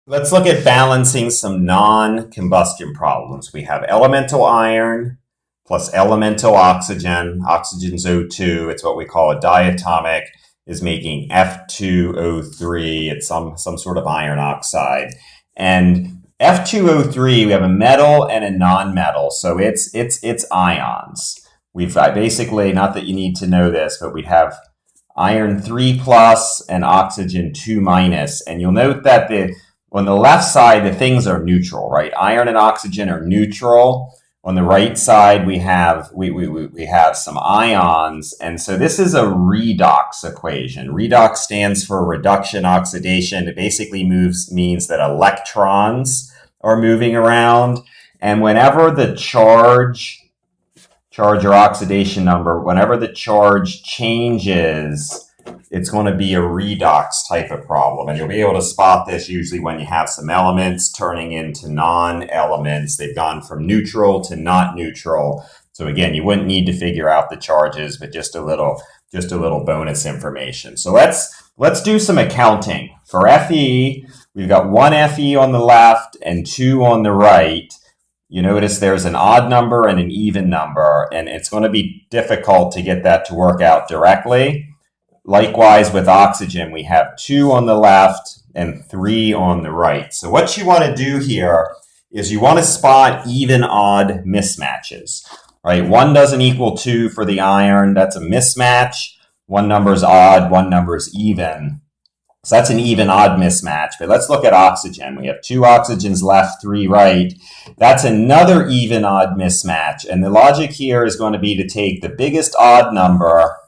Let's look at balancing some non-combustion problems. We have elemental iron plus elemental oxygen. Oxygen's O2. It's what we call a diatomic, is making F2O3. It's some sort of iron oxide. And F2O3, we have a metal and a non-metal, so it's ions. We've basically, not that you need to know this, but we'd have iron 3 plus and oxygen 2 minus. And you'll note that on the left side, the things are neutral, right? Iron and oxygen are neutral. On the right side, we have some ions, and so this is a redox equation. Redox stands for reduction oxidation. It basically means that electrons are moving around, and whenever the charge or oxidation number, whenever the charge changes, it's going to be a redox type of problem. And you'll be able to spot this usually when you have some elements turning into non-elements. They've gone from neutral to not neutral. So again, you wouldn't need to figure out the charges, but just a little bonus information. So let's do some accounting. For Fe, we've got one Fe on the left and two on the right. You notice there's an odd number and an even number, and it's going to be difficult to get that to work out directly. Likewise, with oxygen, we have 2 on the left and 3 on the right. So what you want to do here is you want to spot even-odd mismatches. Right? 1 doesn't equal 2 for the iron. That's a mismatch. One number is odd, one number is even. So that's an even-odd mismatch. But let's look at oxygen. We have 2 oxygens left, 3 right. That's another even-odd mismatch. And the logic here is going to be to take the biggest odd number,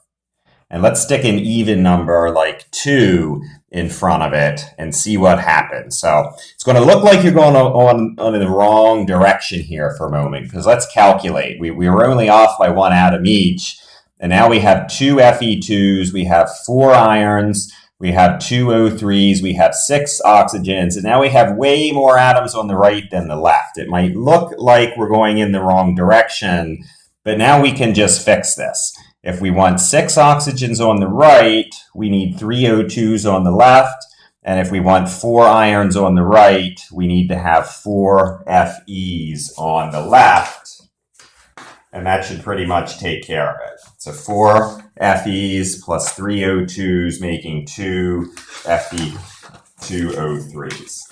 and let's stick an even number like 2 in front of it and see what happens. So it's going to look like you're going on in the wrong direction here for a moment, because let's calculate. We were only off by 1 atom each, and now we have 2 Fe2s, we have 4 irons, we have 2 O3s, we have 6 oxygens, and now we have way more atoms on the right than the left. It might look like we're going in the wrong direction, but now we can just fix this. If we want 6 oxygens on the right, we need 3 O2s on the left. And if we want 4 irons on the right, we need to have 4 Fe's on the left. And that should pretty much take care of it. So 4 Fe's plus 3 O2s making 2 Fe2O3s.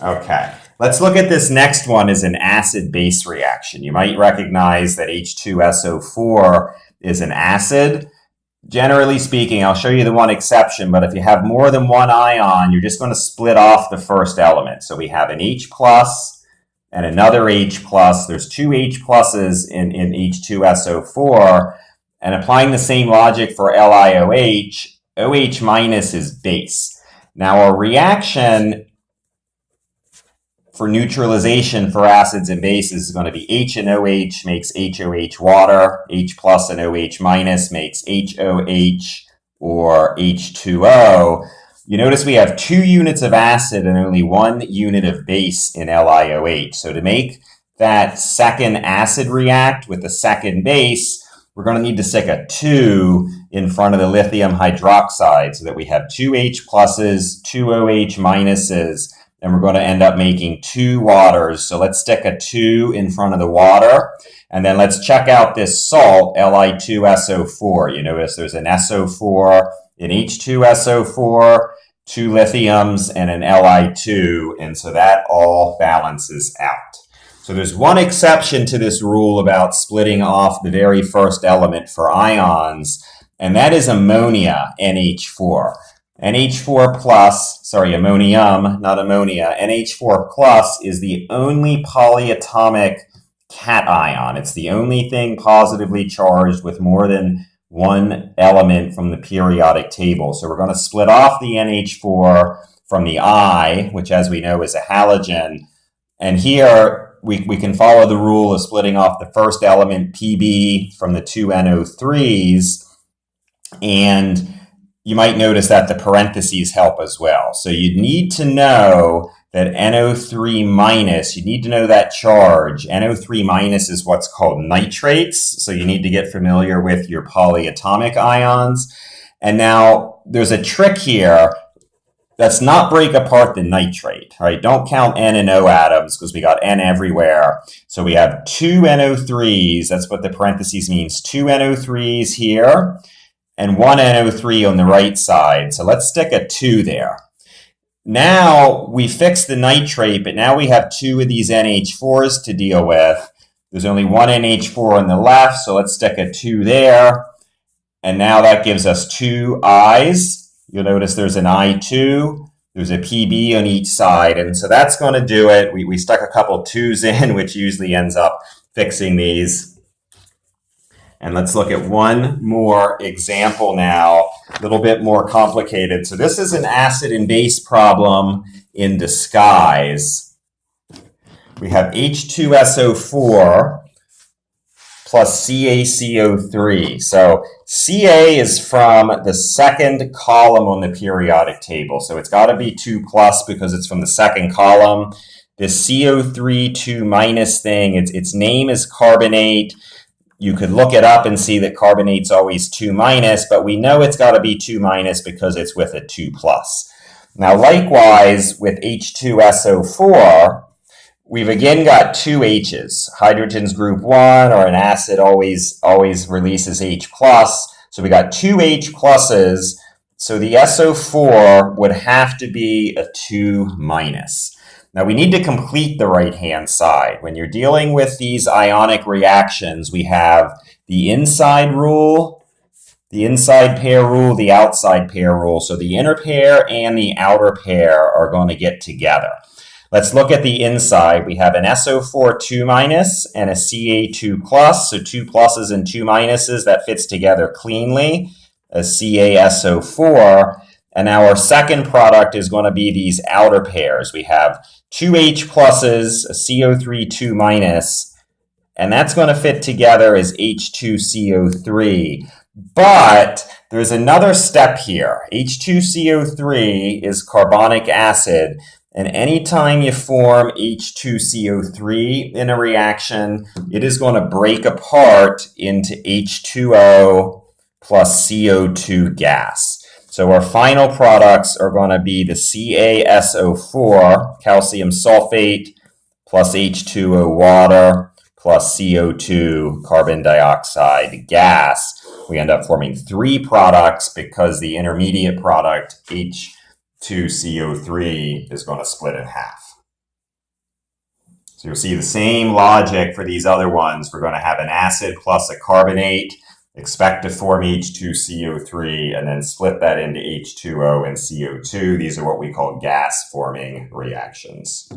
Okay, let's look at this next one as an acid-base reaction. You might recognize that H2SO4 is an acid. Generally speaking, I'll show you the one exception, but if you have more than one ion, you're just going to split off the first element. So we have an H plus and another H plus. There's 2 H pluses in H2SO4, and applying the same logic for LiOH, OH minus is base. Now our reaction for neutralization for acids and bases is going to be H and OH makes HOH water. H plus and OH minus makes HOH or H2O. You notice we have 2 units of acid and only 1 unit of base in LiOH. So to make that second acid react with the second base, we're going to need to stick a 2 in front of the lithium hydroxide so that we have 2 H pluses, 2 OH minuses, and we're going to end up making 2 waters. So let's stick a 2 in front of the water. And then let's check out this salt, Li2SO4. You notice there's an SO4 in H2SO4, 2 lithiums, and an Li2. And so that all balances out. So there's one exception to this rule about splitting off the very first element for ions, and that is ammonia, NH4. NH4 plus, ammonium, not ammonia. NH4 plus is the only polyatomic cation. It's the only thing positively charged with more than 1 element from the periodic table. So we're going to split off the NH4 from the I, which as we know is a halogen. And here we can follow the rule of splitting off the first element, Pb, from the 2 NO3s. And you might notice that the parentheses help as well. So you need to know that NO3 minus, you need to know that charge. NO3 minus is what's called nitrates. So you need to get familiar with your polyatomic ions. And now there's a trick here. Let's not break apart the nitrate, all right? Don't count N and O atoms because we got N everywhere. So we have two NO3s. That's what the parentheses means. Two NO3s here and one NO3 on the right side. So let's stick a 2 there. Now we fix the nitrate, but now we have two of these NH4s to deal with. There's only one NH4 on the left, so let's stick a 2 there. And now that gives us two I's. You'll notice there's an I2, there's a PB on each side, and so that's going to do it. We stuck a couple 2's in, which usually ends up fixing these. And let's look at one more example now, a little bit more complicated. So this is an acid and base problem in disguise. We have H2SO4 plus CaCO3. So Ca is from the second column on the periodic table. So it's got to be 2 plus because it's from the second column. This CO3 2 minus thing, its name is carbonate. You could look it up and see that carbonate's always 2 minus, but we know it's got to be 2 minus because it's with a 2 plus. Now likewise with H2SO4, we've again got two H's. Hydrogen's group 1, or an acid always releases H+. So we got two H pluses. So the SO4 would have to be a 2 minus. Now we need to complete the right-hand side. When you're dealing with these ionic reactions, we have the inside rule, the inside pair rule, the outside pair rule. So the inner pair and the outer pair are going to get together. Let's look at the inside. We have an SO4 2 minus and a Ca2 plus. So 2 pluses and 2 minuses, that fits together cleanly, a CaSO4. And now our second product is going to be these outer pairs. We have two H pluses, a CO3 2 minus, and that's going to fit together as H2CO3. But there's another step here. H2CO3 is carbonic acid. And anytime you form H2CO3 in a reaction, it is going to break apart into H2O plus CO2 gas. So our final products are going to be the CaSO4, calcium sulfate, plus H2O water, plus CO2 carbon dioxide gas. We end up forming 3 products because the intermediate product, H2CO3, is going to split in half. So you'll see the same logic for these other ones. We're going to have an acid plus a carbonate, expect to form H2CO3, and then split that into H2O and CO2. These are what we call gas-forming reactions.